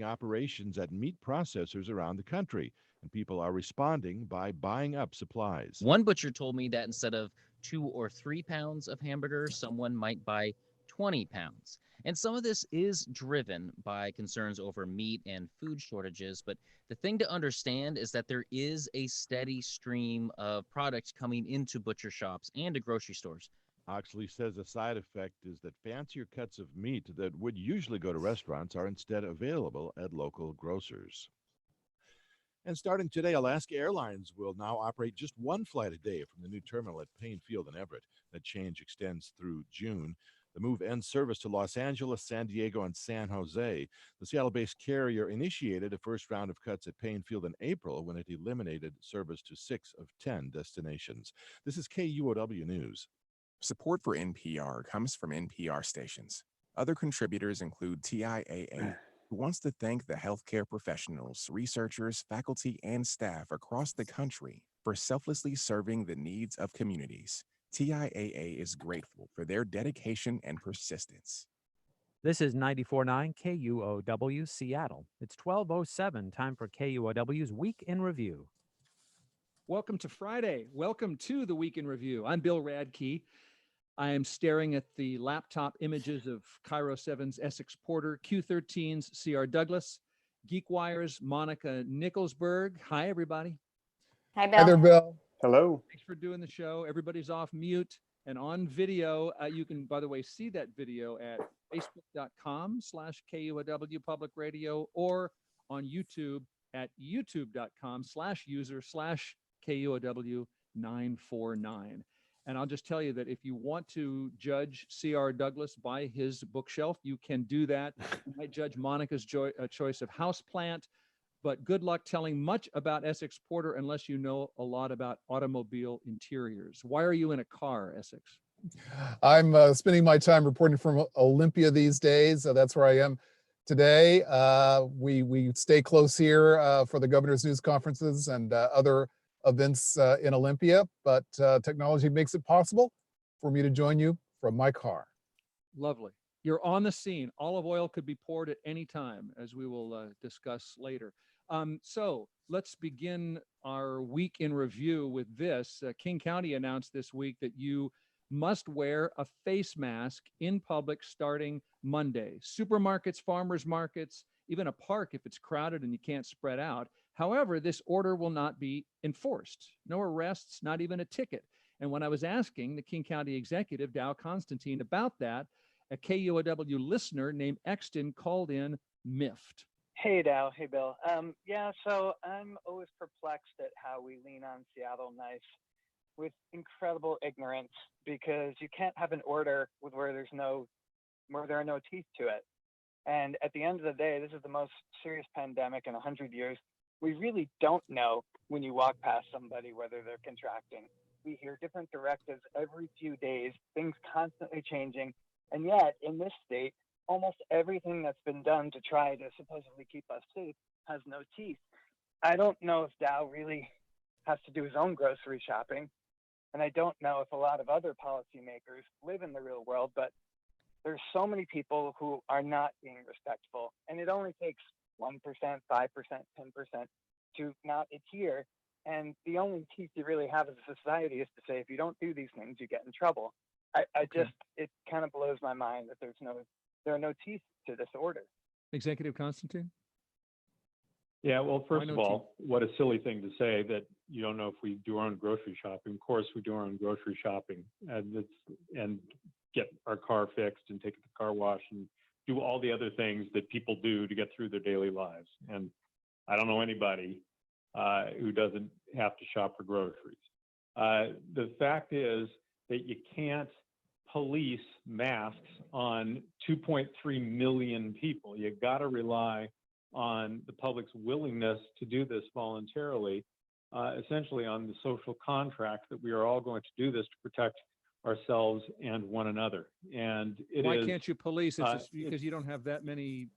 operations at meat processors around the country, and people are responding by buying up supplies. One butcher told me that instead of 2 or 3 pounds of hamburger, someone might buy 20 pounds. And some of this is driven by concerns over meat and food shortages. But the thing to understand is that there is a steady stream of products coming into butcher shops and to grocery stores. Oxley says a side effect is that fancier cuts of meat that would usually go to restaurants are instead available at local grocers. And starting today, Alaska Airlines will now operate just one flight a day from the new terminal at Paine Field in Everett. That change extends through June. The move ends service to Los Angeles, San Diego, and San Jose. The Seattle based carrier initiated a first round of cuts at Paine Field in April when it eliminated service to 6 of 10 destinations. This is KUOW News. Support for NPR comes from NPR stations. Other contributors include TIAA, who wants to thank the healthcare professionals, researchers, faculty, and staff across the country for selflessly serving the needs of communities. TIAA is grateful for their dedication and persistence. This is 94.9 KUOW Seattle. It's 12:07, time for KUOW's Week in Review. Welcome to Friday. Welcome to the Week in Review. I'm Bill Radke. I am staring at the laptop images of Kiro-7's Essex Porter, Q13's C.R. Douglas, Geekwire's Monica Nickelsburg. Hi, everybody. Hi, Bill. Hi there, Bill. Hello. Thanks for doing the show. Everybody's off mute and on video. You can, by the way, see that video at facebook.com/KUOW Public Radio or on YouTube at youtube.com/user/KUOW949. And I'll just tell you that if you want to judge C.R. Douglas by his bookshelf, you can do that. You might judge Monica's choice of houseplant, but good luck telling much about Essex Porter unless you know a lot about automobile interiors. Why are you in a car, Essex? I'm spending my time reporting from Olympia these days. That's where I am today. We stay close here for the governor's news conferences and other events in Olympia, but technology makes it possible for me to join you from my car. Lovely. You're on the scene. Olive oil could be poured at any time, as we will discuss later. So let's begin our week in review with this. King County announced this week that you must wear a face mask in public starting Monday. Supermarkets, farmers markets, even a park if it's crowded and you can't spread out. However, this order will not be enforced. No arrests, not even a ticket. And when I was asking the King County executive, Dow Constantine, about that, a KUOW listener named Exton called in miffed. Hey, Dow. Hey, Bill. So I'm always perplexed at how we lean on Seattle nice with incredible ignorance, because you can't have an order where there are no teeth to it. And at the end of the day, this is the most serious pandemic in 100 years. We really don't know when you walk past somebody whether they're contracting. We hear different directives every few days, things constantly changing. And yet, in this state, almost everything that's been done to try to supposedly keep us safe has no teeth. I don't know if Dow really has to do his own grocery shopping. And I don't know if a lot of other policymakers live in the real world, but there's so many people who are not being respectful. And it only takes 1%, 5%, 10% to not adhere. And the only teeth you really have as a society is to say, if you don't do these things, you get in trouble. It kind of blows my mind that there are no teeth to this order. Executive Constantine? Yeah, well, first of all, what a silly thing to say that you don't know if we do our own grocery shopping. Of course, we do our own grocery shopping and get our car fixed and take it to the car wash and do all the other things that people do to get through their daily lives. And I don't know anybody who doesn't have to shop for groceries. The fact is that you can't police masks on 2.3 million people. You got to rely on the public's willingness to do this voluntarily, essentially on the social contract that we are all going to do this to protect ourselves and one another. And why can't you police? It's just because you don't have that many,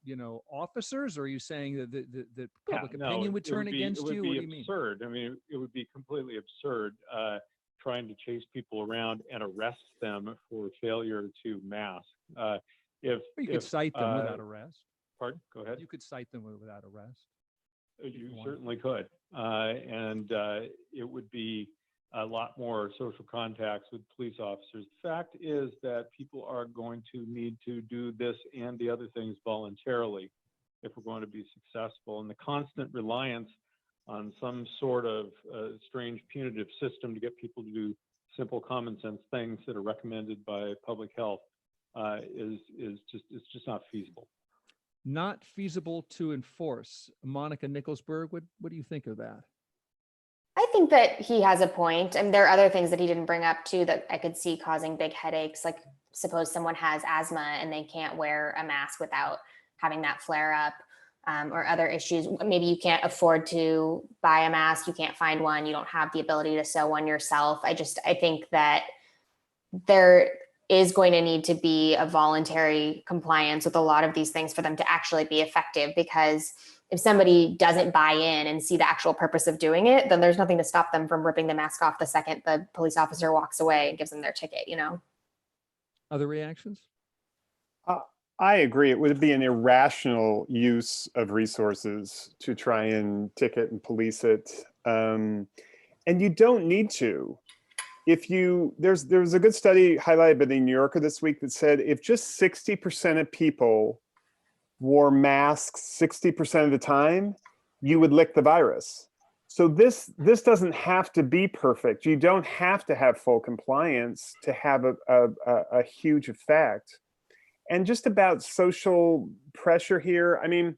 officers? Or are you saying that the public opinion would turn against you? What do you mean? Absurd. I mean, it would be completely absurd trying to chase people around and arrest them for failure to mask. You could cite them without arrest. Pardon? Go ahead. You could cite them without arrest. You certainly could. And it would be a lot more social contacts with police officers. The fact is that people are going to need to do this and the other things voluntarily if we're going to be successful. And the constant reliance on some sort of strange punitive system to get people to do simple common sense things that are recommended by public health is just not feasible. Not feasible to enforce. Monica Nickelsburg, what do you think of that? I think that he has a point. I mean, there are other things that he didn't bring up too that I could see causing big headaches. Like suppose someone has asthma and they can't wear a mask without having that flare up, or other issues. Maybe you can't afford to buy a mask. You can't find one. You don't have the ability to sew one yourself. I think that there is going to need to be a voluntary compliance with a lot of these things for them to actually be effective, because if somebody doesn't buy in and see the actual purpose of doing it, then there's nothing to stop them from ripping the mask off the second the police officer walks away and gives them their ticket, you know? Other reactions? I agree. It would be an irrational use of resources to try and ticket and police it. And you don't need to. There's a good study highlighted by the New Yorker this week that said if just 60% of people wore masks 60% of the time, you would lick the virus. So this doesn't have to be perfect. You don't have to have full compliance to have a huge effect. And just about social pressure here, I mean,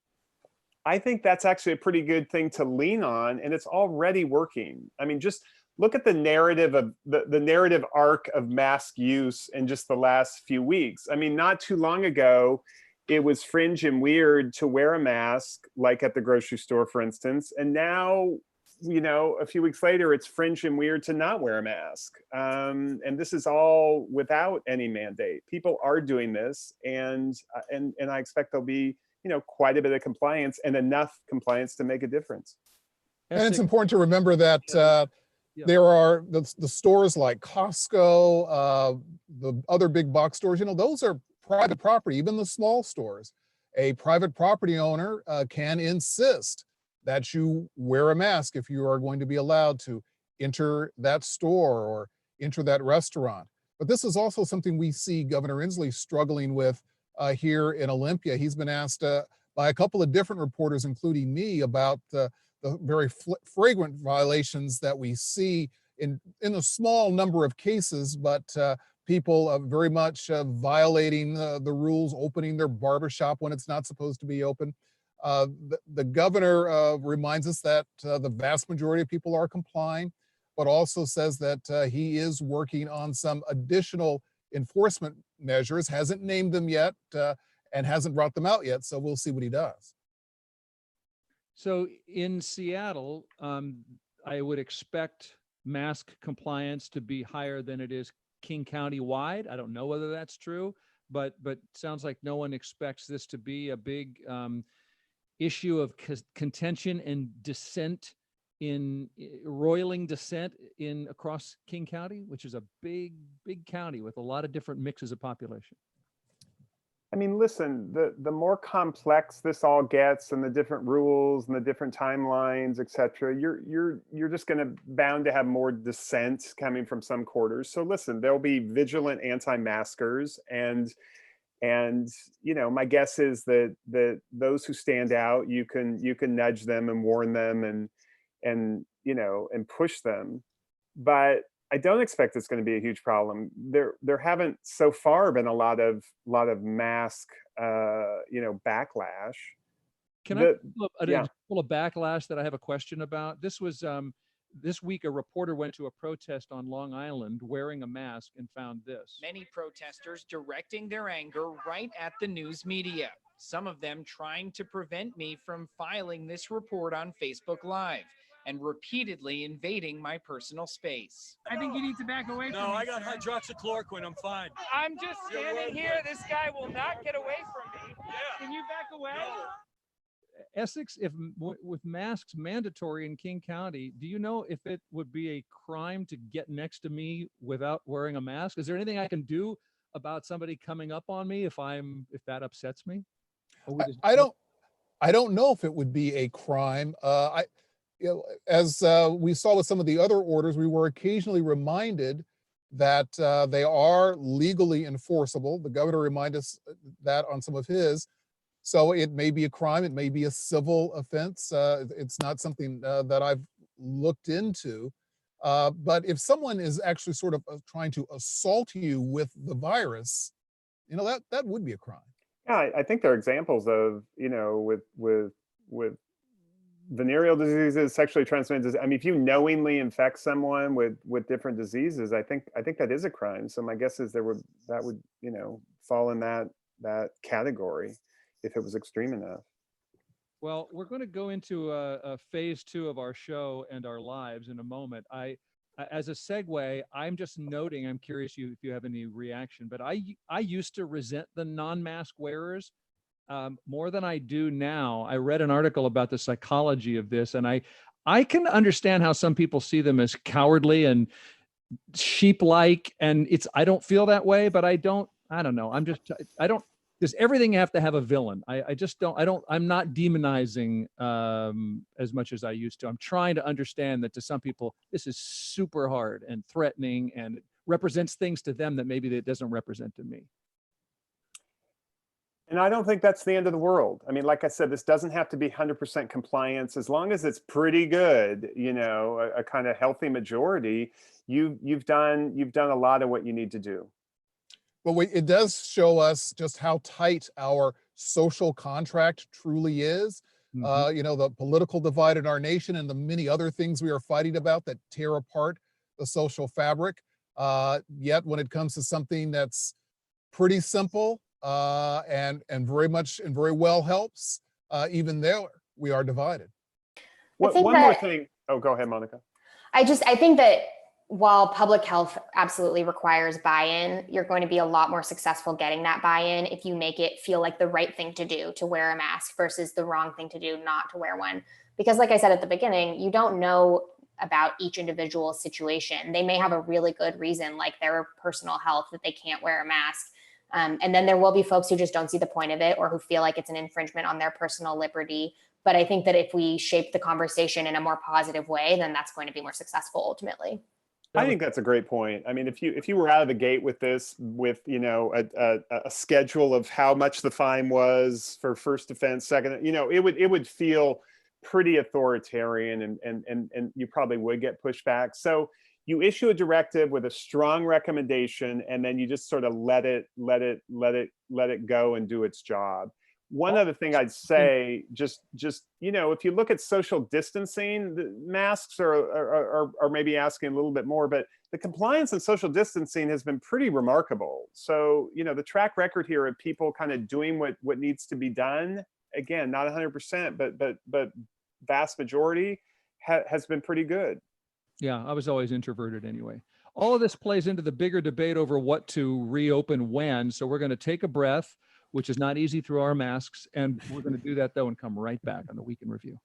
I think that's actually a pretty good thing to lean on, and it's already working. I mean, just look at the narrative of the narrative arc of mask use in just the last few weeks. I mean, not too long ago, it was fringe and weird to wear a mask, like at the grocery store, for instance. And now, you know, a few weeks later, it's fringe and weird to not wear a mask. And this is all without any mandate. People are doing this, and I expect there'll be, you know, quite a bit of compliance and enough compliance to make a difference. And it's important to remember that there are the stores like Costco, the other big box stores, you know, those are private property, even the small stores. A private property owner can insist that you wear a mask if you are going to be allowed to enter that store or enter that restaurant. But this is also something we see Governor Inslee struggling with here in Olympia. He's been asked by a couple of different reporters, including me, about the very flagrant violations that we see in a small number of cases, but people very much violating the rules, opening their barbershop when it's not supposed to be open. The governor reminds us that the vast majority of people are complying, but also says that he is working on some additional enforcement measures, hasn't named them yet, and hasn't brought them out yet. So we'll see what he does. So in Seattle, I would expect mask compliance to be higher than it is King County wide. I don't know whether that's true, but sounds like no one expects this to be a big issue of contention and dissent roiling dissent across King County, which is a big county with a lot of different mixes of population. I mean, listen, the more complex this all gets, and the different rules and the different timelines, et cetera, you're just bound to have more dissent coming from some quarters. So listen, there'll be vigilant anti-maskers, and you know, my guess is that those who stand out, you can nudge them and warn them and you know, and push them. But I don't expect it's going to be a huge problem. There haven't so far been a lot of mask you know, backlash. Can I pull up an example of backlash that I have a question about? This was this week, a reporter went to a protest on Long Island wearing a mask and found this. Many protesters directing their anger right at the news media. Some of them trying to prevent me from filing this report on Facebook Live and repeatedly invading my personal space. I think you need to back away from me. No, I got hydroxychloroquine. I'm fine. I'm just standing here. This guy will not get away from me. Yeah. Can you back away? No. Essex, with masks mandatory in King County, do you know if it would be a crime to get next to me without wearing a mask? Is there anything I can do about somebody coming up on me if that upsets me? I don't know if it would be a crime. As we saw with some of the other orders, we were occasionally reminded that they are legally enforceable. The governor reminded us that on some of his. So it may be a crime, it may be a civil offense. It's not something that I've looked into. But if someone is actually sort of trying to assault you with the virus, that would be a crime. Yeah, I think there are examples of, with venereal diseases, sexually transmitted diseases. I mean, if you knowingly infect someone with different diseases, I think that is a crime. So my guess is that would fall in that category if it was extreme enough. Well, we're going to go into a phase 2 of our show and our lives in a moment. As a segue, I'm just noting, I'm curious if you have any reaction, but I used to resent the non-mask wearers more than I do now. I read an article about the psychology of this, and I can understand how some people see them as cowardly and sheep-like, and I don't feel that way, but I don't know. Does everything have to have a villain? I'm not demonizing as much as I used to. I'm trying to understand that to some people, this is super hard and threatening and it represents things to them that maybe it doesn't represent to me. And I don't think that's the end of the world. I mean, like I said, this doesn't have to be 100% compliance. As long as it's pretty good, a kind of healthy majority, you've done a lot of what you need to do. But it does show us just how tight our social contract truly is. Mm-hmm. The political divide in our nation and the many other things we are fighting about that tear apart the social fabric. Yet when it comes to something that's pretty simple and very much and very well helps, even there we are divided. One more thing. Oh, go ahead, Monica. I think that while public health absolutely requires buy-in, you're going to be a lot more successful getting that buy-in if you make it feel like the right thing to do to wear a mask versus the wrong thing to do not to wear one. Because like I said at the beginning, you don't know about each individual situation. They may have a really good reason, like their personal health, that they can't wear a mask. And then there will be folks who just don't see the point of it or who feel like it's an infringement on their personal liberty. But I think that if we shape the conversation in a more positive way, then that's going to be more successful ultimately. I think that's a great point. I mean, if you were out of the gate with this, with a schedule of how much the fine was for first offense, second, it would feel pretty authoritarian, and you probably would get pushback. So you issue a directive with a strong recommendation, and then you just sort of let it go and do its job. One other thing I'd say, just if you look at social distancing, the masks are maybe asking a little bit more, but the compliance and social distancing has been pretty remarkable. So the track record here of people kind of doing what needs to be done, again, not 100%, but vast majority has been pretty good. Yeah, I was always introverted anyway. All of this plays into the bigger debate over what to reopen when. So we're going to take a breath, which is not easy through our masks. And we're going to do that, though, and come right back on the Week in Review.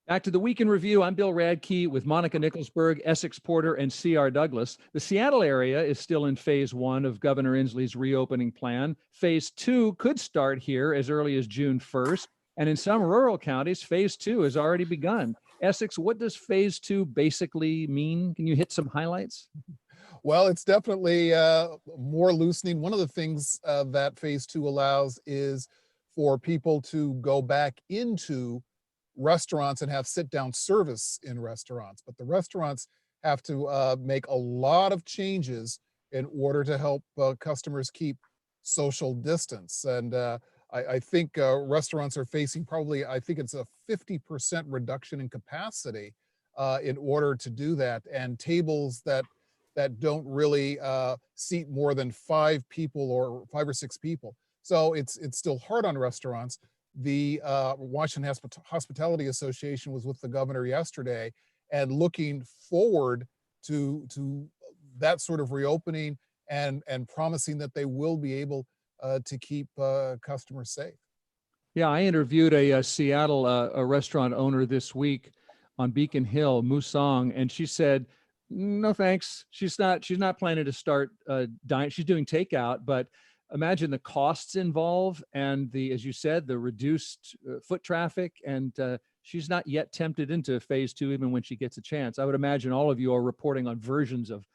Back to the Week in Review. I'm Bill Radke with Monica Nickelsburg, Essex Porter, and C.R. Douglas. The Seattle area is still in phase 1 of Governor Inslee's reopening plan. Phase 2 could start here as early as June 1st. And in some rural counties, phase 2 has already begun. Essex, what does phase 2 basically mean? Can you hit some highlights? Well, it's definitely more loosening. One of the things that phase 2 allows is for people to go back into restaurants and have sit-down service in restaurants. But the restaurants have to make a lot of changes in order to help customers keep social distance. And I think restaurants are facing probably, I think it's a 50% reduction in capacity in order to do that. And tables that don't really seat more than 5 people or 5 or 6 people. So it's still hard on restaurants. The Washington Hospitality Association was with the governor yesterday and looking forward to that sort of reopening and promising that they will be able to keep customers safe. Yeah, I interviewed a Seattle a restaurant owner this week on Beacon Hill, Musong, and she said, no thanks. She's not planning to start dining. She's doing takeout, but imagine the costs involved and as you said, the reduced foot traffic, and she's not yet tempted into phase 2, even when she gets a chance. I would imagine all of you are reporting on versions of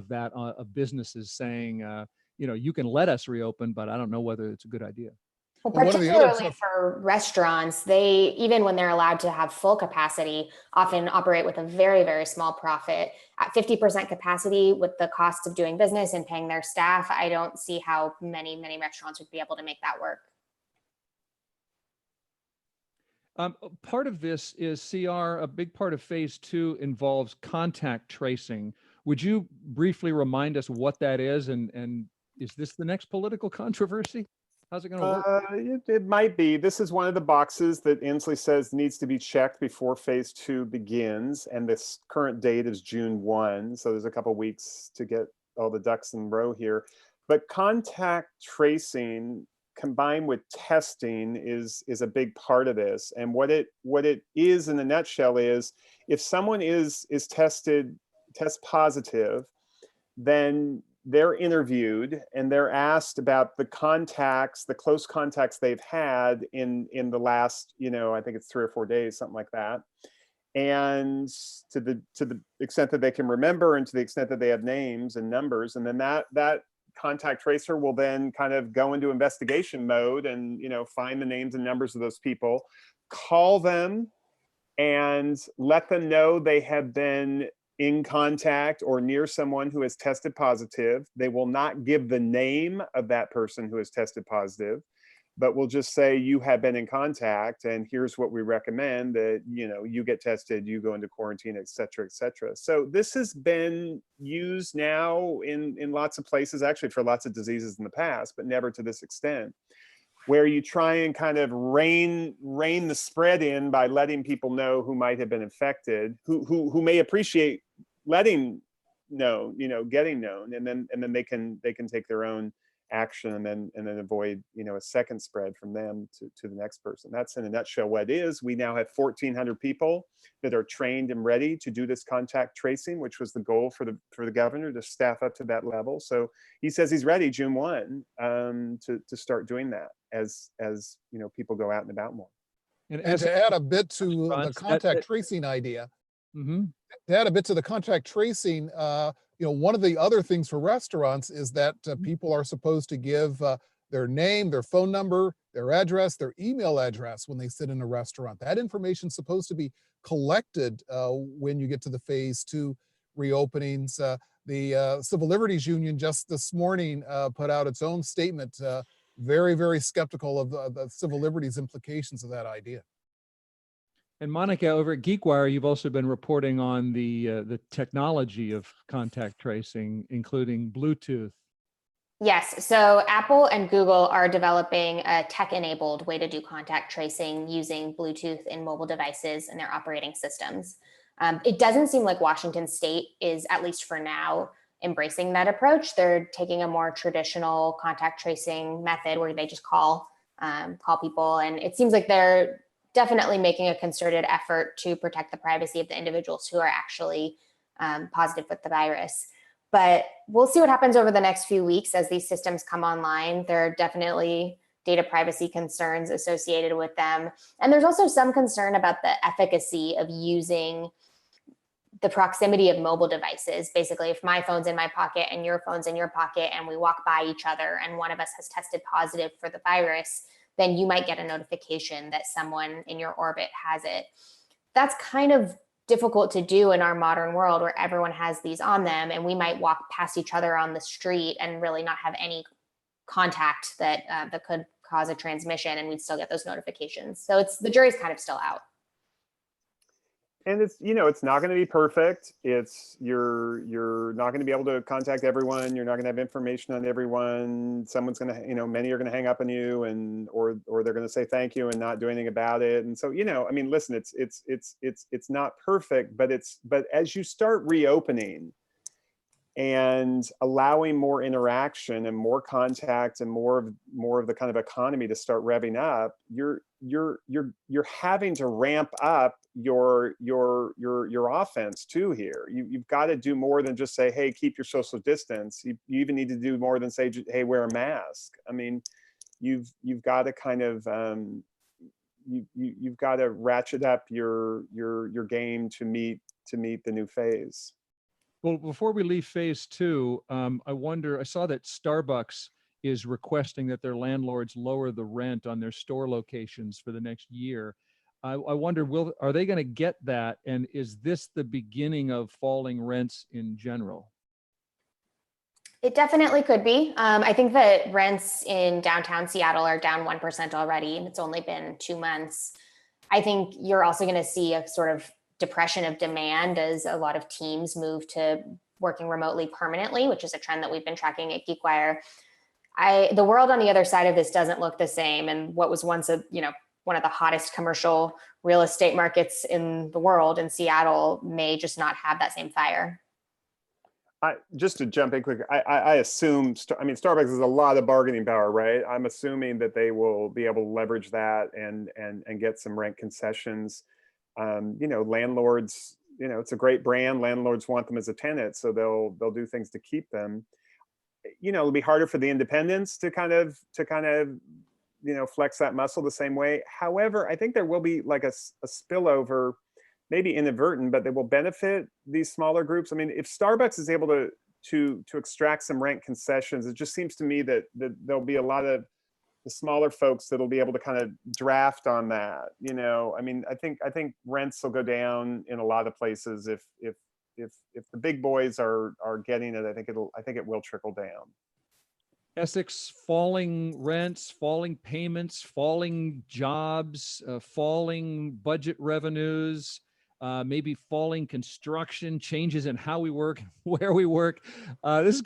that, of businesses saying, you can let us reopen, but I don't know whether it's a good idea. Well, Well, one of the other particularly for restaurants, they, even when they're allowed to have full capacity, often operate with a very, very small profit. At 50% capacity with the cost of doing business and paying their staff, I don't see how many restaurants would be able to make that work. Part of this is CR, a big part of phase 2 involves contact tracing. Would you briefly remind us what that is? And is this the next political controversy? How's it going to work? It might be. This is one of the boxes that Inslee says needs to be checked before phase 2 begins. And this current date is June 1. So there's a couple weeks to get all the ducks in a row here. But contact tracing combined with testing is a big part of this. And what it is in a nutshell is, if someone is test positive, then they're interviewed and they're asked about the close contacts they've had in the last, I think it's 3 or 4 days, something like that. And to the extent that they can remember, and to the extent that they have names and numbers, and then that contact tracer will then kind of go into investigation mode and, find the names and numbers of those people, call them and let them know they have been in contact or near someone who has tested positive. They will not give the name of that person who has tested positive, but will just say, you have been in contact and here's what we recommend, that, you get tested, you go into quarantine, et cetera, et cetera. So this has been used now in lots of places, actually for lots of diseases in the past, but never to this extent, where you try and kind of rein the spread in by letting people know who might have been infected, who may appreciate letting know, getting known, and then they can take their own action and then avoid, a second spread from them to the next person. That's in a nutshell what it is. We now have 1,400 people that are trained and ready to do this contact tracing, which was the goal for the governor, to staff up to that level. So he says he's ready June 1 to start doing that as people go out and about more. And to add a bit to the contact tracing idea, mm-hmm. To add a bit to the contact tracing, one of the other things for restaurants is that people are supposed to give their name, their phone number, their address, their email address when they sit in a restaurant. That information is supposed to be collected when you get to the phase 2 reopenings. The Civil Liberties Union just this morning put out its own statement, very, very skeptical of the civil liberties implications of that idea. And Monica, over at Geekwire, you've also been reporting on the technology of contact tracing, including Bluetooth. Yes, so Apple and Google are developing a tech-enabled way to do contact tracing using Bluetooth in mobile devices and their operating systems. It doesn't seem like Washington State is, at least for now, embracing that approach. They're taking a more traditional contact tracing method where they just call people, and it seems like they're definitely making a concerted effort to protect the privacy of the individuals who are actually positive with the virus. But we'll see what happens over the next few weeks as these systems come online. There are definitely data privacy concerns associated with them. And there's also some concern about the efficacy of using the proximity of mobile devices. Basically, if my phone's in my pocket and your phone's in your pocket and we walk by each other and one of us has tested positive for the virus, then you might get a notification that someone in your orbit has it. That's kind of difficult to do in our modern world where everyone has these on them, and we might walk past each other on the street and really not have any contact that could cause a transmission, and we'd still get those notifications. So the jury's kind of still out. And it's not going to be perfect. You're not going to be able to contact everyone. You're not going to have information on everyone. Someone's going to, many are going to hang up on you, or they're going to say thank you and not do anything about it. And so, listen, it's not perfect, but as you start reopening and allowing more interaction and more contact and more of the kind of economy to start revving up, you're you're having to ramp up your offense too here. You've got to do more than just say, hey, keep your social distance. You even need to do more than say, hey, wear a mask. I mean, you've got to kind of you've got to ratchet up your game to meet the new phase. Well, before we leave phase two, I saw that Starbucks is requesting that their landlords lower the rent on their store locations for the next year. I wonder, are they going to get that? And is this the beginning of falling rents in general? It definitely could be. I think that rents in downtown Seattle are down 1% already, and it's only been 2 months. I think you're also going to see a sort of depression of demand as a lot of teams move to working remotely permanently, which is a trend that we've been tracking at Geekwire. The world on the other side of this doesn't look the same. And what was once one of the hottest commercial real estate markets in the world in Seattle may just not have that same fire. Just to jump in quick, I assume, Starbucks has a lot of bargaining power, right? I'm assuming that they will be able to leverage that and get some rent concessions. Landlords, it's a great brand. Landlords want them as a tenant, so they'll do things to keep them. It'll be harder for the independents to kind of flex that muscle the same way. However, I think there will be like a spillover, maybe inadvertent, but they will benefit these smaller groups. I mean, if Starbucks is able to extract some rent concessions, it just seems to me that there'll be a lot of the smaller folks that'll be able to kind of draft on that. I think rents will go down in a lot of places if the big boys are getting it. I think it will trickle down. Essex, falling rents, falling payments, falling jobs, falling budget revenues, maybe falling construction, changes in how we work, where we work. This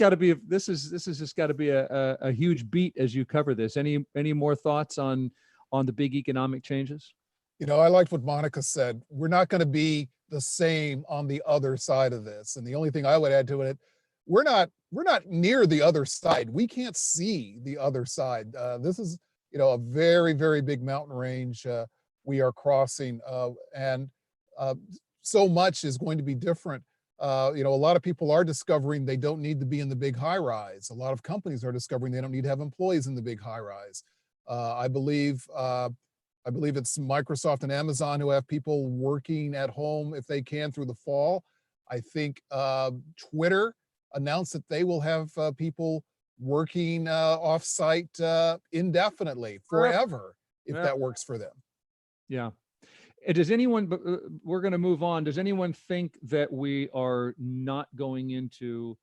has just got to be a huge beat as you cover this. Any more thoughts on the big economic changes? I liked what Monica said. We're not going to be the same on the other side of this. And the only thing I would add to it, we're not near the other side. We can't see the other side. This is, a very, very big mountain range we are crossing, and so much is going to be different. A lot of people are discovering they don't need to be in the big high rise. A lot of companies are discovering they don't need to have employees in the big high rise. I believe it's Microsoft and Amazon who have people working at home if they can through the fall. I think Twitter announced that they will have people working off-site indefinitely, forever, if that works for them. Yeah. Does anyone, we're going to move on. Does anyone think that we are not going into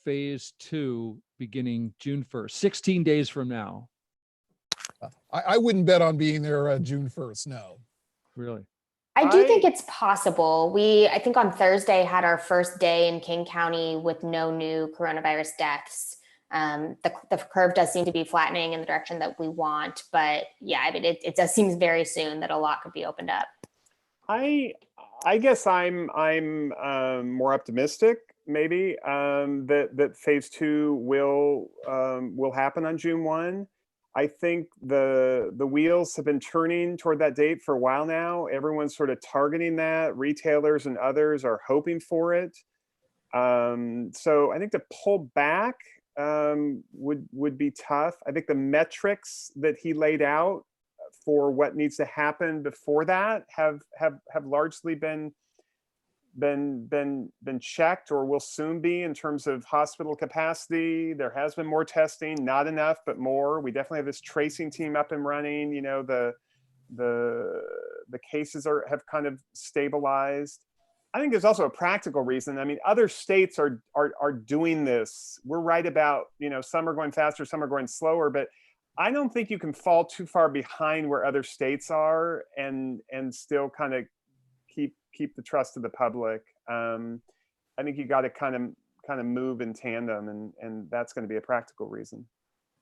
phase 2 beginning June 1st, 16 days from now? I wouldn't bet on being there June 1st, no. Really? I do think it's possible. I think on Thursday had our first day in King County with no new coronavirus deaths. The curve does seem to be flattening in the direction that we want, but yeah, it does seem very soon that a lot could be opened up. I guess I'm more optimistic, maybe, that phase 2 will happen on June 1. I think the wheels have been turning toward that date for a while now. Everyone's sort of targeting that. Retailers and others are hoping for it. So I think to pull back would be tough. I think the metrics that he laid out for what needs to happen before that have largely been checked, or will soon be, in terms of hospital capacity. There has been more testing, not enough, but more. We definitely have this tracing team up and running. The cases have kind of stabilized. I think there's also a practical reason. I mean, other states are doing this. We're right about, some are going faster, some are going slower, but I don't think you can fall too far behind where other states are and still kind of keep the trust of the public. I think you got to kind of move in tandem, and that's going to be a practical reason.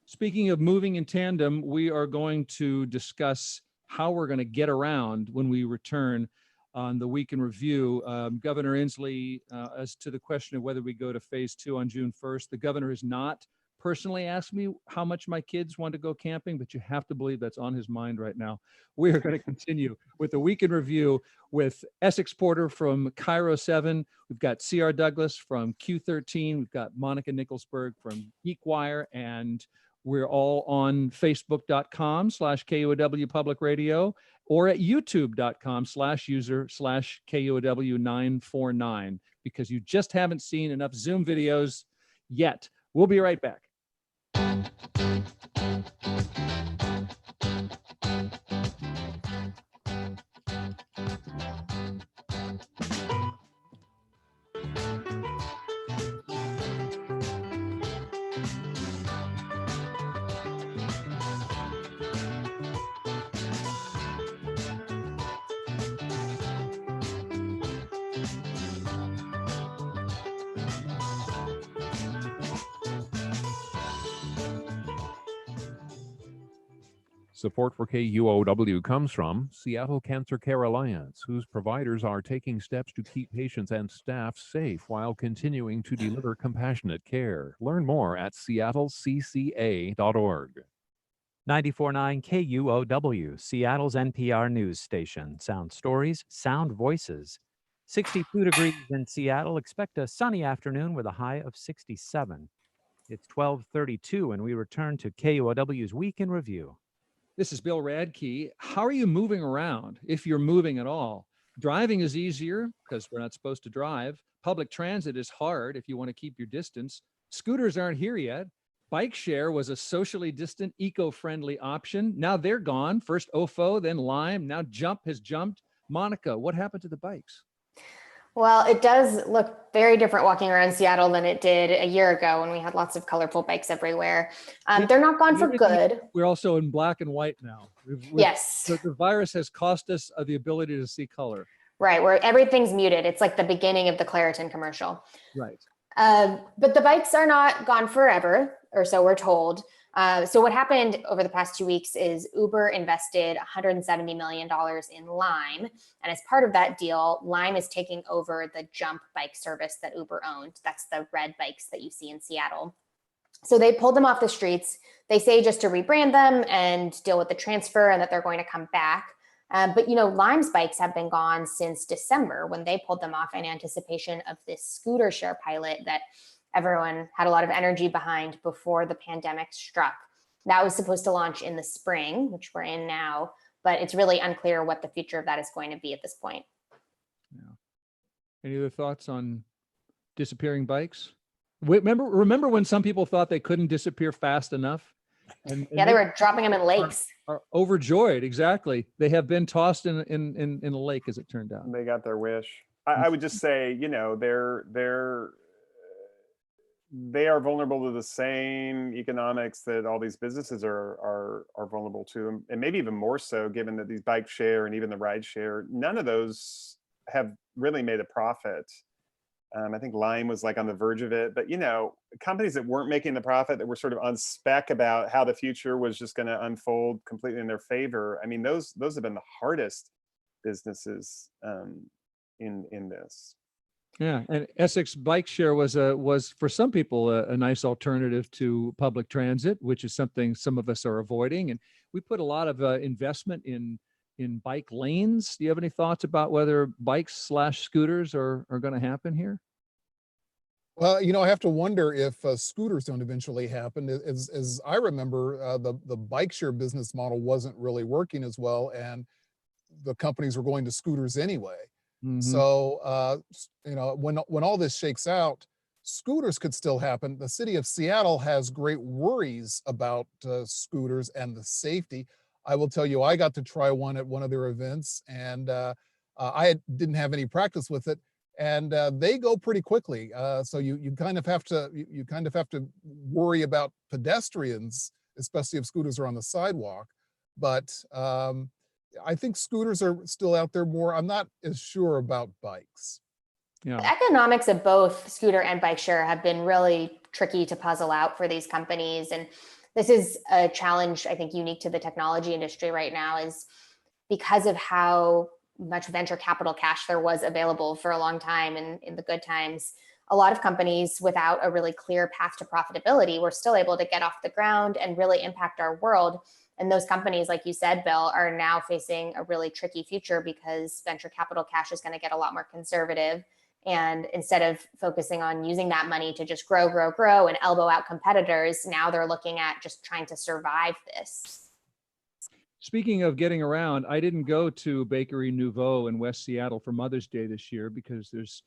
Speaking of moving in tandem, we are going to discuss how we're going to get around when we return on the Week in Review. Governor Inslee, as to the question of whether we go to phase 2 on June 1st, the governor has not personally asked me how much my kids want to go camping, but you have to believe that's on his mind right now. We are going to continue with the Week in Review with Essex Porter from Kiro-7. We've got C.R. Douglas from Q13. We've got Monica Nickelsburg from Geekwire, and we're all on facebook.com/KUOW Public Radio or at youtube.com/user/KUOW949, because you just haven't seen enough Zoom videos yet. We'll be right back. Support for KUOW comes from Seattle Cancer Care Alliance, whose providers are taking steps to keep patients and staff safe while continuing to deliver compassionate care. Learn more at seattlecca.org. 94.9 KUOW, Seattle's NPR news station. Sound stories, sound voices. 62 degrees in Seattle. Expect a sunny afternoon with a high of 67. It's 12:32, and we return to KUOW's Week in Review. This is Bill Radke. How are you moving around, if you're moving at all? Driving is easier because we're not supposed to drive. Public transit is hard if you want to keep your distance. Scooters aren't here yet. Bike share was a socially distant, eco-friendly option. Now they're gone. First OFO, then Lime. Now Jump has jumped. Monica, what happened to the bikes? Well, it does look very different walking around Seattle than it did a year ago when we had lots of colorful bikes everywhere. They're not gone for good. We're also in black and white now. Yes. The virus has cost us the ability to see color. Right, where everything's muted. It's like the beginning of the Claritin commercial. Right. But the bikes are not gone forever, or so we're told. So what happened over the past 2 weeks is Uber invested $170 million in Lime. And as part of that deal, Lime is taking over the Jump bike service that Uber owned. That's the red bikes that you see in Seattle. So they pulled them off the streets. They say just to rebrand them and deal with the transfer and that they're going to come back. But, you know, Lime's bikes have been gone since December when they pulled them off in anticipation of this scooter share pilot that everyone had a lot of energy behind before the pandemic struck. That was supposed to launch in the spring, which we're in now, but it's really unclear what the future of that is going to be at this point. Yeah. Any other thoughts on disappearing bikes? Remember when some people thought they couldn't disappear fast enough? And yeah, they were dropping them in lakes. Are overjoyed, exactly. They have been tossed in a lake, as it turned out. They got their wish. I would just say, you know, they are vulnerable to the same economics that all these businesses are vulnerable to, and maybe even more so, given that these bike share and even the ride share, none of those have really made a profit. I think Lime was like on the verge of it, but you know, companies that weren't making the profit, that were sort of on spec about how the future was just going to unfold completely in their favor. I mean, those have been the hardest businesses in this. Yeah, and Essex bike share was for some people a nice alternative to public transit, which is something some of us are avoiding. And we put a lot of investment in bike lanes. Do you have any thoughts about whether bikes/scooters are going to happen here? Well, you know, I have to wonder if scooters don't eventually happen. As I remember, the bike share business model wasn't really working as well, and the companies were going to scooters anyway. Mm-hmm. So, you know, when all this shakes out, scooters could still happen. The city of Seattle has great worries about scooters and the safety. I will tell you, I got to try one at one of their events, and I didn't have any practice with it, and they go pretty quickly. So you kind of have to worry about pedestrians, especially if scooters are on the sidewalk. But I think scooters are still out there more. I'm not as sure about bikes. Yeah. The economics of both scooter and bike share have been really tricky to puzzle out for these companies. And this is a challenge, I think, unique to the technology industry right now, is because of how much venture capital cash there was available for a long time in the good times, a lot of companies without a really clear path to profitability were still able to get off the ground and really impact our world. And those companies, like you said, Bill, are now facing a really tricky future because venture capital cash is going to get a lot more conservative. And instead of focusing on using that money to just grow and elbow out competitors, now they're looking at just trying to survive this. Speaking of getting around, I didn't go to Bakery Nouveau in West Seattle for Mother's Day this year because there's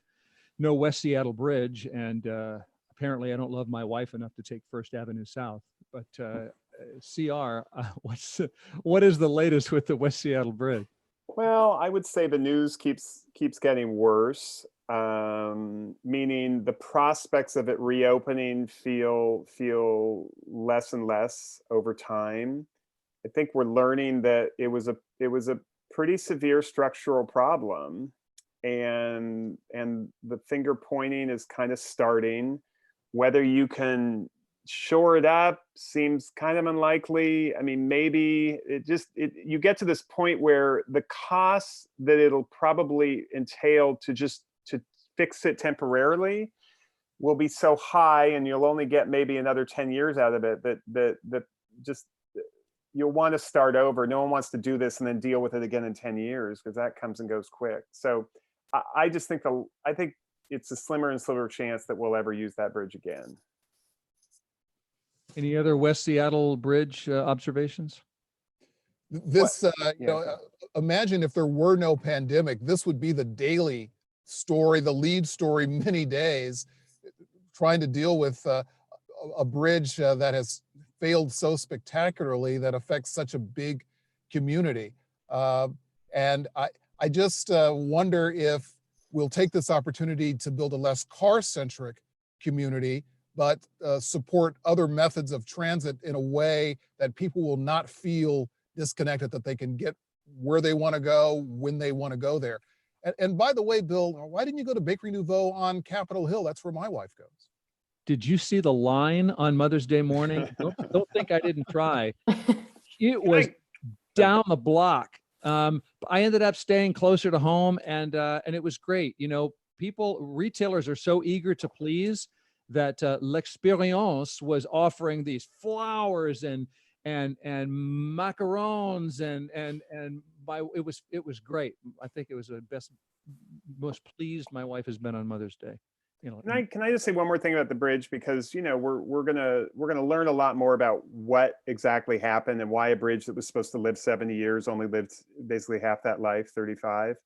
no West Seattle Bridge. And apparently I don't love my wife enough to take First Avenue South. But CR, what is the latest with the West Seattle Bridge? Well, I would say the news keeps getting worse, meaning the prospects of it reopening feel less and less over time. I think we're learning that it was a pretty severe structural problem, and the finger pointing is kind of starting. Whether you can shore it up seems kind of unlikely. I mean, maybe you get to this point where the costs that it'll probably entail to fix it temporarily will be so high, and you'll only get maybe another 10 years out of it, that just you'll want to start over. No one wants to do this and then deal with it again in 10 years because that comes and goes quick. So I just think I think it's a slimmer and slimmer chance that we'll ever use that bridge again. Any other West Seattle Bridge observations? This, imagine if there were no pandemic, this would be the daily story, the lead story many days, trying to deal with a bridge that has failed so spectacularly that affects such a big community. And I just wonder if we'll take this opportunity to build a less car-centric community, but support other methods of transit in a way that people will not feel disconnected, that they can get where they want to go, when they want to go there. And by the way, Bill, why didn't you go to Bakery Nouveau on Capitol Hill? That's where my wife goes. Did you see the line on Mother's Day morning? Don't think I didn't try. It was down the block. I ended up staying closer to home, and it was great. You know, retailers are so eager to please that L'Experience was offering these flowers and macarons and it was great. I think it was the most pleased my wife has been on Mother's Day. You know, can I just say one more thing about the bridge, because we're gonna learn a lot more about what exactly happened and why a bridge that was supposed to live 70 years only lived basically half that life, 35.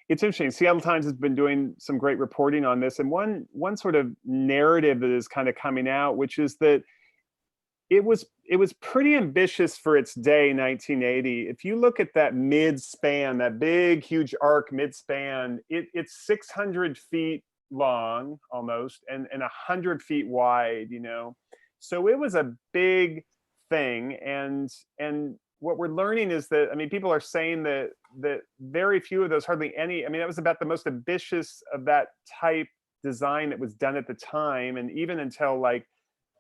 It's interesting. Seattle Times has been doing some great reporting on this, and one sort of narrative that is kind of coming out, which is that it was pretty ambitious for its day, 1980. If you look at that mid-span, that big, huge arc mid-span, it's 600 feet long almost and 100 feet wide, so it was a big thing. And what we're learning is that, I mean, people are saying that very few of those, hardly any, I mean, that was about the most ambitious of that type design that was done at the time. And even until like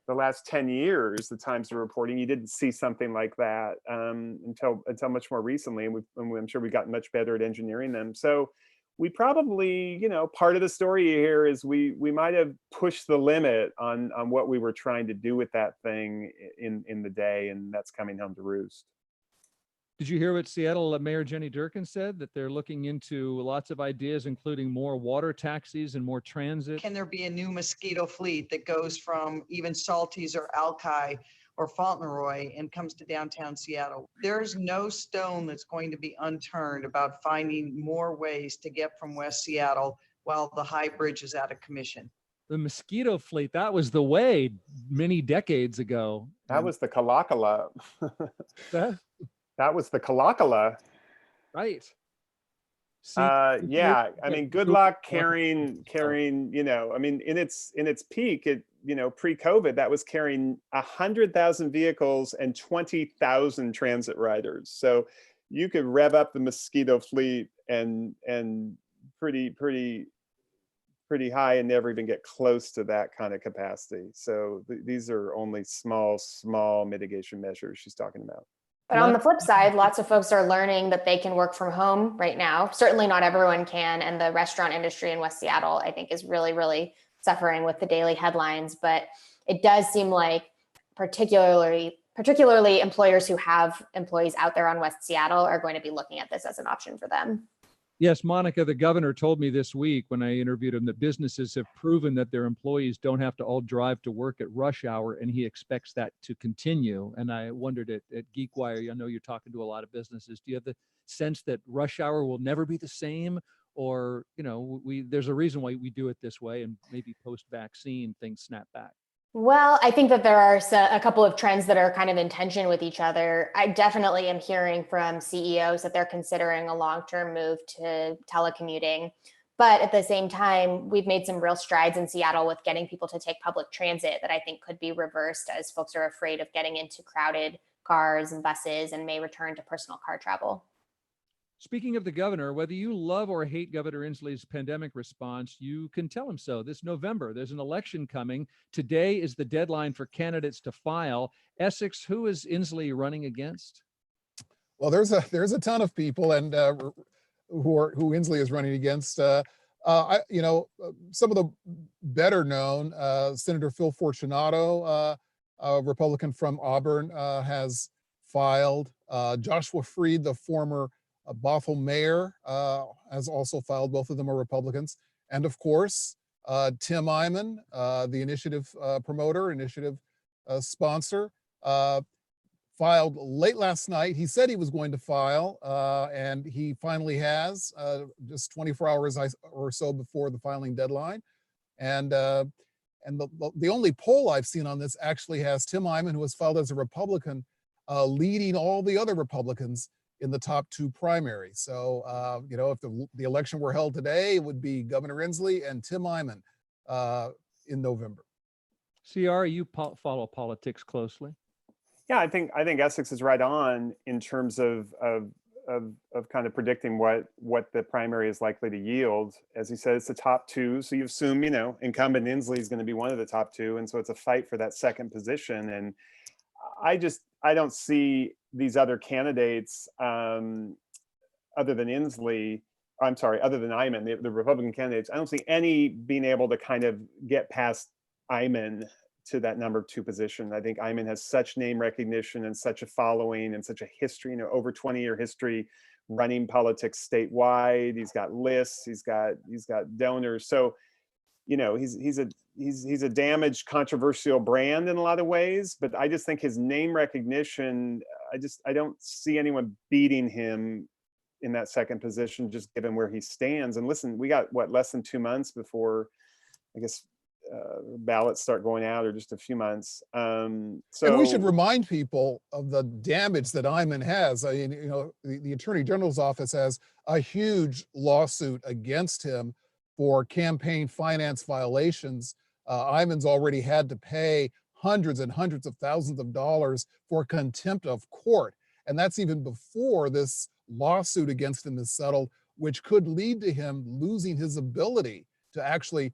the last 10 years, the Times are reporting, you didn't see something like that until much more recently. And I'm sure we've gotten much better at engineering them. So we probably, part of the story here is we might have pushed the limit on what we were trying to do with that thing in the day, and that's coming home to roost. Did you hear what Seattle Mayor Jenny Durkan said? That they're looking into lots of ideas, including more water taxis and more transit. Can there be a new mosquito fleet that goes from even Salties or Alki or Fauntleroy and comes to downtown Seattle? There's no stone that's going to be unturned about finding more ways to get from West Seattle while the High Bridge is out of commission. The mosquito fleet, that was the way many decades ago. That was the Kalakala. That was the Kalakala. Right. Yeah, I mean, good luck carrying, I mean, in its peak, pre-COVID, that was carrying 100,000 vehicles and 20,000 transit riders. So you could rev up the mosquito fleet and pretty high and never even get close to that kind of capacity. So these are only small mitigation measures she's talking about. But on the flip side, lots of folks are learning that they can work from home right now. Certainly not everyone can. And the restaurant industry in West Seattle, I think, is really, really suffering with the daily headlines. But it does seem like particularly employers who have employees out there on West Seattle are going to be looking at this as an option for them. Yes, Monica, the governor told me this week when I interviewed him that businesses have proven that their employees don't have to all drive to work at rush hour, and he expects that to continue. And I wondered at Geekwire, I know you're talking to a lot of businesses. Do you have the sense that rush hour will never be the same? Or, there's a reason why we do it this way, and maybe post-vaccine things snap back? Well, I think that there are a couple of trends that are kind of in tension with each other. I definitely am hearing from CEOs that they're considering a long-term move to telecommuting. But at the same time, we've made some real strides in Seattle with getting people to take public transit that I think could be reversed as folks are afraid of getting into crowded cars and buses and may return to personal car travel. Speaking of the governor, whether you love or hate Governor Inslee's pandemic response, you can tell him so. This November, there's an election coming. Today is the deadline for candidates to file. Essex, who is Inslee running against? Well, there's a ton of people, and who Inslee is running against. Some of the better known, Senator Phil Fortunato, a Republican from Auburn, has filed. Joshua Freed, the former Bothell mayor, has also filed. Both of them are Republicans. And of course, Tim Eyman, the initiative promoter, initiative sponsor, filed late last night. He said he was going to file, and he finally has, just 24 hours or so before the filing deadline. And the only poll I've seen on this actually has Tim Eyman, who has filed as a Republican, leading all the other Republicans in the top two primaries. So, if the election were held today, it would be Governor Inslee and Tim Eyman in November. CR, you follow politics closely. Yeah, I think Essex is right on in terms of kind of predicting what the primary is likely to yield. As he said, it's the top two, so you assume incumbent Inslee is going to be one of the top two, and so it's a fight for that second position. And I don't see these other candidates other than Inslee. Other than Eyman, the Republican candidates. I don't see any being able to kind of get past Eyman to that number two position. I think Eyman has such name recognition and such a following and such a history, over 20-year history running politics statewide. He's got lists, he's got donors. So, he's a damaged, controversial brand in a lot of ways, but I just think his name recognition, I don't see anyone beating him in that second position, just given where he stands. And listen, we got less than 2 months before, I guess, ballots start going out, or just a few months. And we should remind people of the damage that Eyman has. I mean, the Attorney General's office has a huge lawsuit against him for campaign finance violations. Eyman's already had to pay hundreds and hundreds of thousands of dollars for contempt of court. And that's even before this lawsuit against him is settled, which could lead to him losing his ability to actually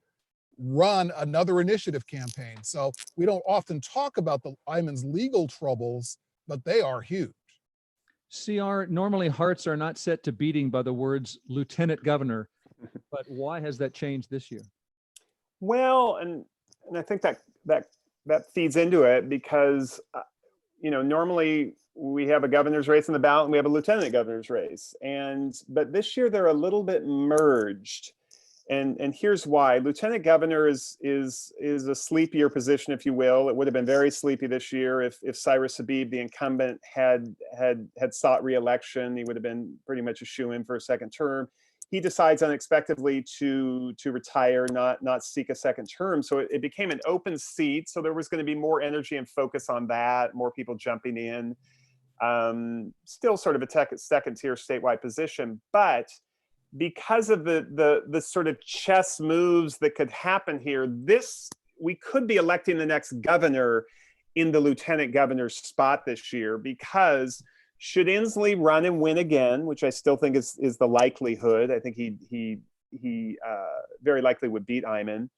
run another initiative campaign. So we don't often talk about the Eyman's legal troubles, but they are huge. CR, normally hearts are not set to beating by the words Lieutenant Governor, but why has that changed this year? Well, and I think that feeds into it because, normally we have a governor's race in the ballot and we have a lieutenant governor's race. But this year they're a little bit merged. And here's why. Lieutenant governor is a sleepier position, if you will. It would have been very sleepy this year if Cyrus Habib, the incumbent, had sought re-election. He would have been pretty much a shoo-in for a second term. He decides unexpectedly to retire, not seek a second term. So it became an open seat. So there was going to be more energy and focus on that, more people jumping in. Still sort of a second tier statewide position, but because of the sort of chess moves that could happen here, we could be electing the next governor in the lieutenant governor's spot this year, because should Inslee run and win again, which I still think is the likelihood, I think he very likely would beat Eyman.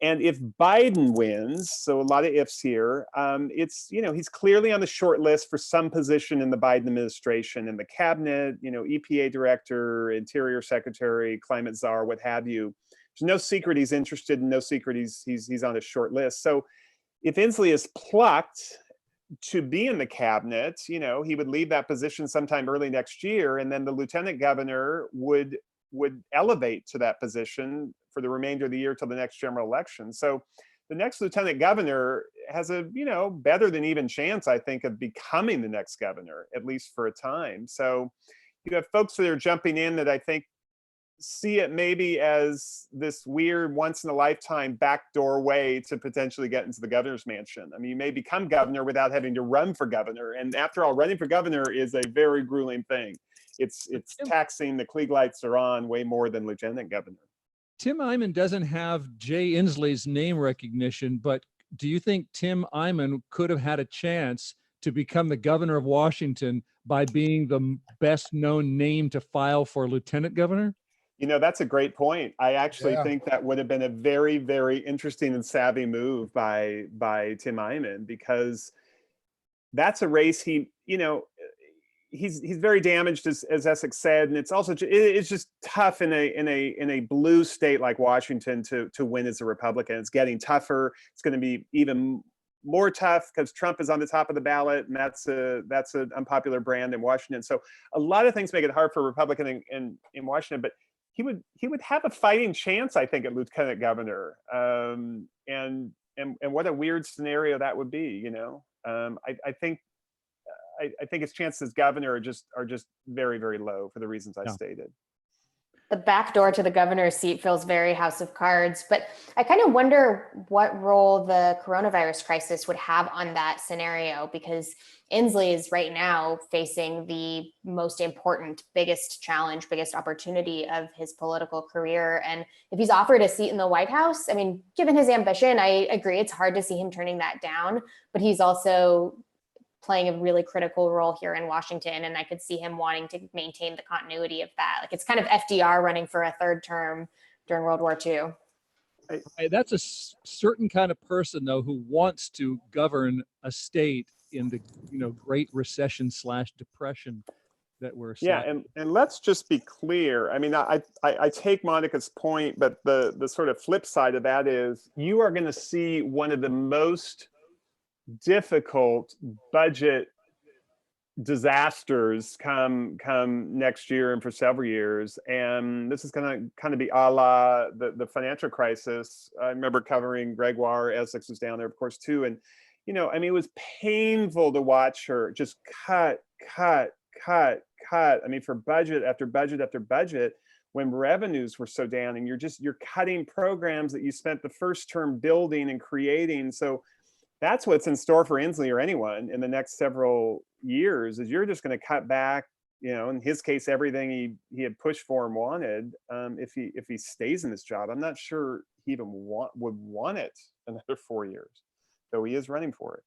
And if Biden wins, so a lot of ifs here, it's, he's clearly on the short list for some position in the Biden administration, in the cabinet, EPA director, interior secretary, climate czar, what have you. There's no secret he's interested, and no secret he's on a short list. So if Inslee is plucked to be in the cabinet, he would leave that position sometime early next year, and then the lieutenant governor would elevate to that position for the remainder of the year till the next general election. So the next lieutenant governor has a, better than even chance, I think, of becoming the next governor, at least for a time. So you have folks that are jumping in that I think see it maybe as this weird once in a lifetime backdoor way to potentially get into the governor's mansion. I mean, you may become governor without having to run for governor. And after all, running for governor is a very grueling thing. It's taxing. The Klieg lights are on way more than lieutenant governor. Tim Eyman doesn't have Jay Inslee's name recognition, but do you think Tim Eyman could have had a chance to become the governor of Washington by being the best known name to file for lieutenant governor? That's a great point. I actually think that would have been a very, very interesting and savvy move by Tim Eyman, because that's a race he's very damaged, as Essex said, and it's also it's just tough in a blue state like Washington to win as a Republican. It's getting tougher. It's going to be even more tough because Trump is on the top of the ballot, and that's an unpopular brand in Washington. So a lot of things make it hard for a Republican in Washington, but he would have a fighting chance, I think, at lieutenant governor. And what a weird scenario that would be. I think his chances as governor are just very, very low for the reasons I stated. The back door to the governor's seat feels very House of Cards, but I kind of wonder what role the coronavirus crisis would have on that scenario, because Inslee is right now facing the most important, biggest challenge, biggest opportunity of his political career. And if he's offered a seat in the White House, I mean, given his ambition, I agree it's hard to see him turning that down, but he's also playing a really critical role here in Washington. And I could see him wanting to maintain the continuity of that. Like, it's kind of FDR running for a third term during World War II. That's a certain kind of person, though, who wants to govern a state in the Great Recession / Depression that we're seeing. Yeah, and let's just be clear. I mean, I take Monica's point, but the sort of flip side of that is you are going to see one of the most difficult budget disasters come next year and for several years. And this is going to kind of be a la the financial crisis. I remember covering Gregoire. Essex was down there, of course, too. And, I mean, it was painful to watch her just cut. I mean, for budget after budget after budget, when revenues were so down, and you're cutting programs that you spent the first term building and creating. So that's what's in store for Inslee or anyone in the next several years, is you're just going to cut back, in his case, everything he had pushed for and wanted. If he stays in this job, I'm not sure he even would want it another 4 years, though he is running for it.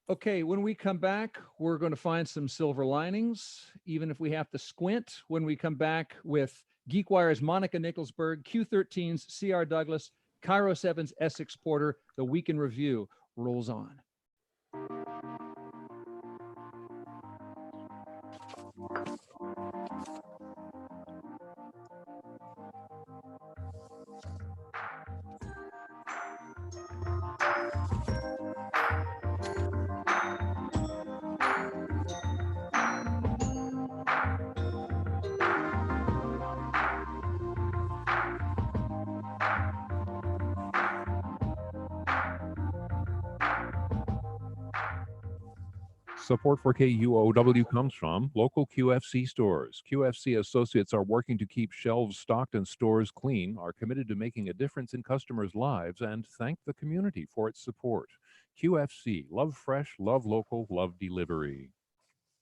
Okay, when we come back, we're going to find some silver linings, even if we have to squint, when we come back with Geekwire's Monica Nickelsburg, Q13's C.R. Douglas, Kiro-7's Essex Porter. The Week in Review rolls on. Support for KUOW comes from local QFC stores. QFC associates are working to keep shelves stocked and stores clean, are committed to making a difference in customers' lives, and thank the community for its support. QFC, love fresh, love local, love delivery.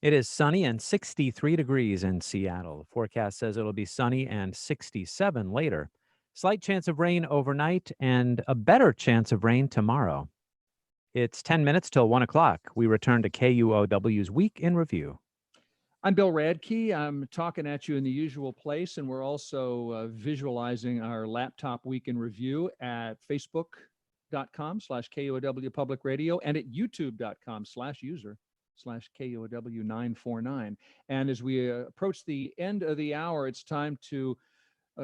It is sunny and 63 degrees in Seattle. The forecast says it'll be sunny and 67 later. Slight chance of rain overnight and a better chance of rain tomorrow. It's 10 minutes till 1 o'clock. We return to KUOW's Week in Review. I'm Bill Radke. I'm talking at you in the usual place, and we're also visualizing our laptop week in review at facebook.com/KUOW Public Radio and at youtube.com/user/KUOW949. And as we approach the end of the hour, it's time to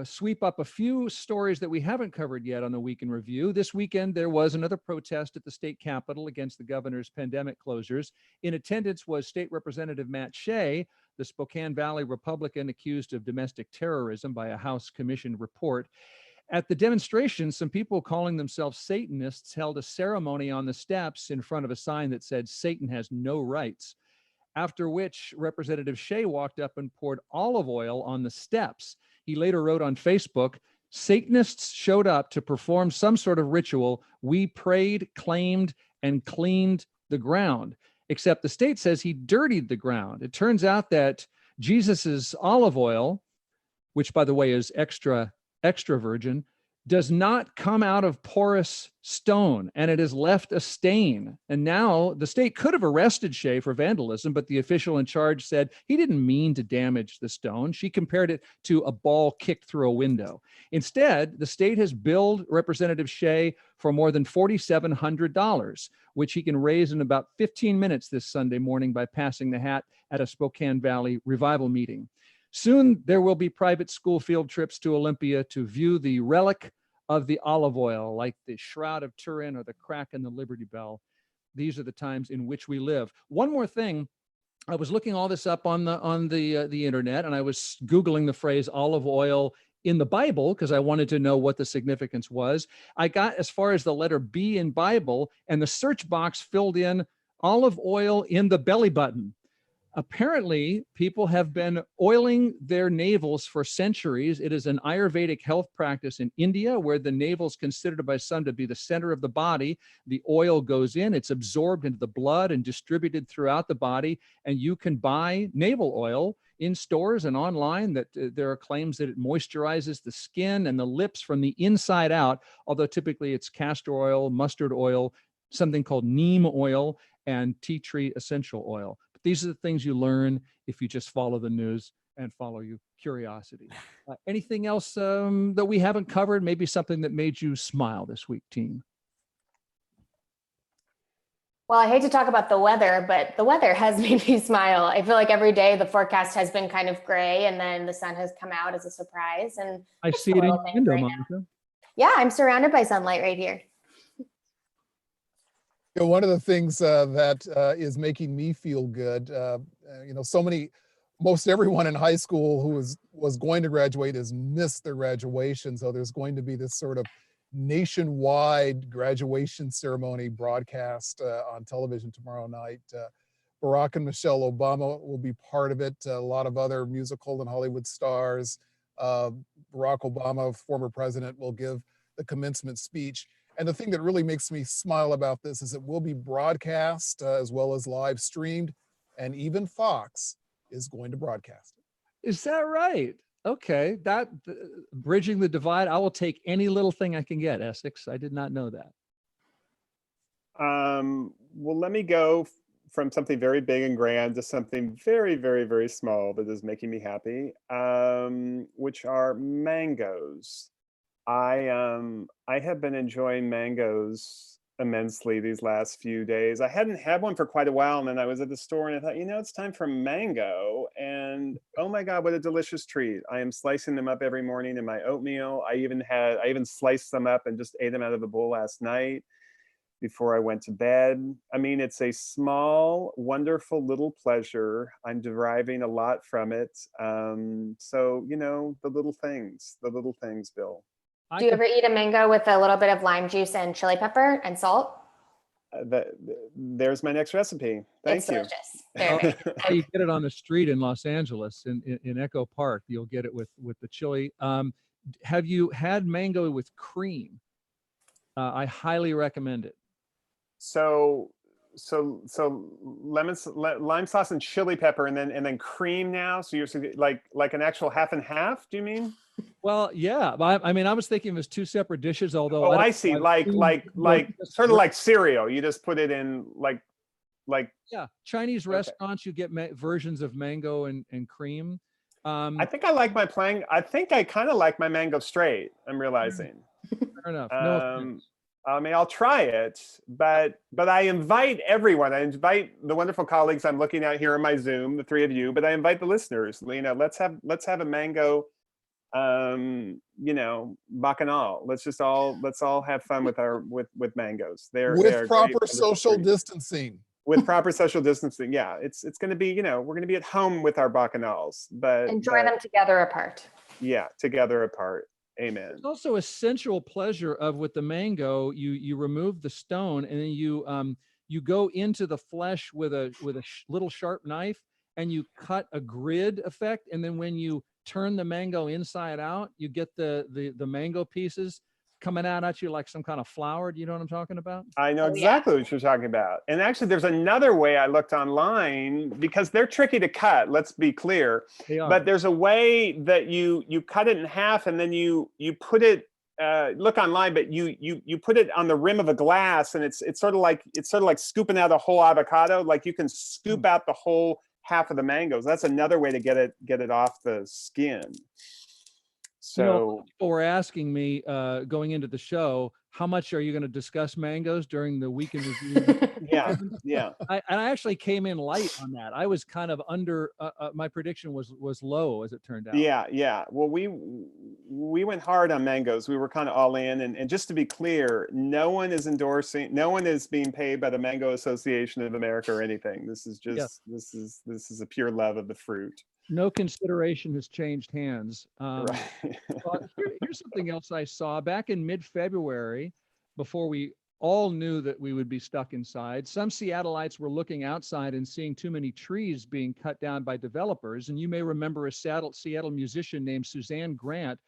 sweep up a few stories that we haven't covered yet on the Week in Review. This weekend, there was another protest at the state capitol against the governor's pandemic closures. In attendance was State Representative Matt Shea, the Spokane Valley Republican accused of domestic terrorism by a House Commission report. At the demonstration, some people calling themselves Satanists held a ceremony on the steps in front of a sign that said, "Satan has no rights." After which, Representative Shea walked up and poured olive oil on the steps. He later wrote on Facebook, "Satanists showed up to perform some sort of ritual. We prayed, claimed, and cleaned the ground." Except the state says he dirtied the ground. It turns out that Jesus's olive oil, which by the way is extra virgin, does not come out of porous stone, and it has left a stain. And now the state could have arrested Shea for vandalism, but the official in charge said he didn't mean to damage the stone. She compared it to a ball kicked through a window. Instead, the state has billed Representative Shea for more than $4,700, which he can raise in about 15 minutes this Sunday morning by passing the hat at a Spokane Valley revival meeting. Soon, there will be private school field trips to Olympia to view the relic of the olive oil, like the Shroud of Turin or the crack in the Liberty Bell. These are the times in which we live. One more thing, I was looking all this up on the internet, and I was Googling the phrase olive oil in the Bible because I wanted to know what the significance was. I got as far as the letter B in Bible, and the search box filled in olive oil in the belly button. Apparently, people have been oiling their navels for centuries. It is an Ayurvedic health practice in India where the navel is considered by some to be the center of the body. The oil goes in, it's absorbed into the blood and distributed throughout the body. And you can buy navel oil in stores and online. That there are claims that it moisturizes the skin and the lips from the inside out, although typically it's castor oil, mustard oil, something called neem oil, and tea tree essential oil. These are the things you learn if you just follow the news and follow your curiosity. Anything else that we haven't covered? Maybe something that made you smile this week, team? Well, I hate to talk about the weather, but the weather has made me smile. I feel like every day the forecast has been kind of gray, and then the sun has come out as a surprise. And I see it in your window, Monica. Yeah, I'm surrounded by sunlight right here. You know, one of the things that is making me feel good, most everyone in high school who was going to graduate has missed their graduation. So there's going to be this sort of nationwide graduation ceremony broadcast on television tomorrow night. Barack and Michelle Obama will be part of it. A lot of other musical and Hollywood stars. Barack Obama, former president, will give the commencement speech. And the thing that really makes me smile about this is it will be broadcast as well as live streamed, and even Fox is going to broadcast it. Is that right? Okay, that bridging the divide. I will take any little thing I can get, Essex. I did not know that. Well, let me go from something very big and grand to something very, very, very small that is making me happy, which are mangoes. I have been enjoying mangoes immensely these last few days. I hadn't had one for quite a while, and then I was at the store and I thought, it's time for mango. And oh my God, what a delicious treat. I am slicing them up every morning in my oatmeal. I even sliced them up and just ate them out of the bowl last night before I went to bed. I mean, it's a small, wonderful little pleasure. I'm deriving a lot from it. So, the little things, Bill. Do you ever eat a mango with a little bit of lime juice and chili pepper and salt? There's my next recipe. Thank you. Delicious. You get it on the street in Los Angeles in Echo Park. You'll get it with the chili. Have you had mango with cream? I highly recommend it. So lime sauce and chili pepper, and then cream now. So you're like an actual half and half. Do you mean? Well, yeah. I mean, I was thinking it was two separate dishes. Although I see. Like sort of like cereal. You just put it in like Like, Yeah, Chinese Okay. restaurants, you get versions of mango and cream. I think I like my I think I kind of like my mango straight. I'm realizing. Fair enough. No offense. I mean, I'll try it, but I invite everyone. I invite the wonderful colleagues I'm looking at here in my Zoom, the three of you, but I invite the listeners. You know, let's have a mango, you know, bacchanal. Let's all have fun with with mangoes. They're With proper great, social distancing. With proper social distancing, yeah, it's going to be, you know, we're going to be at home with our bacchanals, but enjoy them together apart. Yeah, together apart. Amen. It's also a sensual pleasure of with the mango, you remove the stone and then you go into the flesh with a little sharp knife and you cut a grid effect, and then when you turn the mango inside out, you get the mango pieces coming out at you like some kind of flower. Do you know what I'm talking about? I know exactly what you're talking about. And actually, there's another way I looked online, because they're tricky to cut, let's be clear. They are. But there's a way that you cut it in half and then you put it, look online, but you put it on the rim of a glass, and it's sort of like scooping out a whole avocado. Like you can scoop out the whole half of the mangoes. That's another way to get it off the skin. So, you know, people were asking me going into the show, how much are you going to discuss mangoes during the weekend review? yeah. I actually came in light on that. I was kind of under. My prediction was low, as it turned out. Yeah. Well, we went hard on mangoes. We were kind of all in, and just to be clear, no one is being paid by the Mango Association of America or anything. This is just this is a pure love of the fruit. No consideration has changed hands. Right. Here's something else I saw back in mid-February, before we all knew that we would be stuck inside. Some Seattlites were looking outside and seeing too many trees being cut down by developers. And you may remember a Seattle musician named Suzanne Grant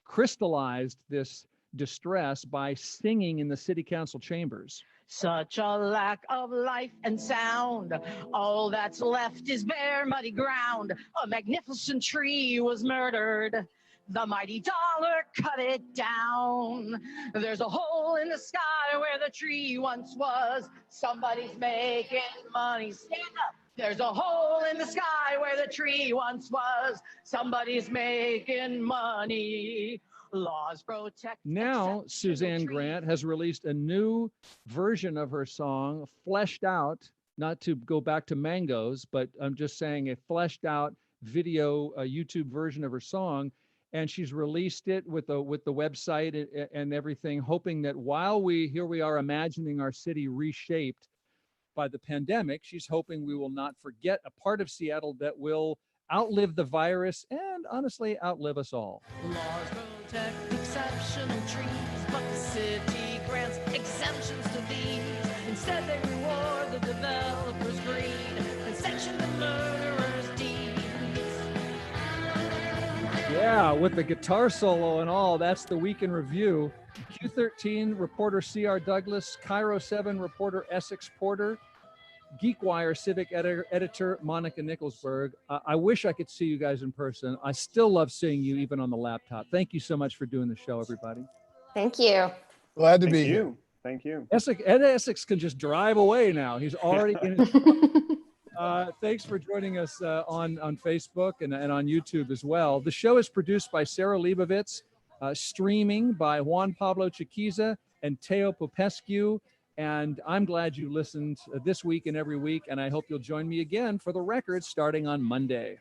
crystallized this distress by singing in the city council chambers. Such a lack of life and sound. All that's left is bare, muddy ground. A magnificent tree was murdered. The mighty dollar cut it down. There's a hole in the sky where the tree once was. Somebody's making money. Stand up. There's a hole in the sky where the tree once was. Somebody's making money. Laws protect. Now, Suzanne Grant has released a new version of her song, fleshed out, not to go back to mangoes, but I'm just saying a fleshed out video, a YouTube version of her song. And she's released it with the website and everything, hoping that while we are imagining our city reshaped by the pandemic, she's hoping we will not forget a part of Seattle that will outlive the virus and honestly outlive us all. Laws protect exceptional trees, but the city grants exemptions to these. Instead, they reward the developer's greed and sanction the murderer's deeds. Yeah, with the guitar solo and all, that's the week in review. Q13 reporter C.R. Douglas, Kiro-7 reporter Essex Porter, Geekwire civic editor Monica Nickelsburg. I wish I could see you guys in person. I still love seeing you even on the laptop. Thank you so much for doing the show, everybody. Thank you. Glad to be here. Thank you. Essex can just drive away now. He's already in his thanks for joining us on Facebook and on YouTube as well. The show is produced by Sarah Leibovitz, streaming by Juan Pablo Chiquiza and Teo Popescu. And I'm glad you listened this week and every week, and I hope you'll join me again for the record starting on Monday.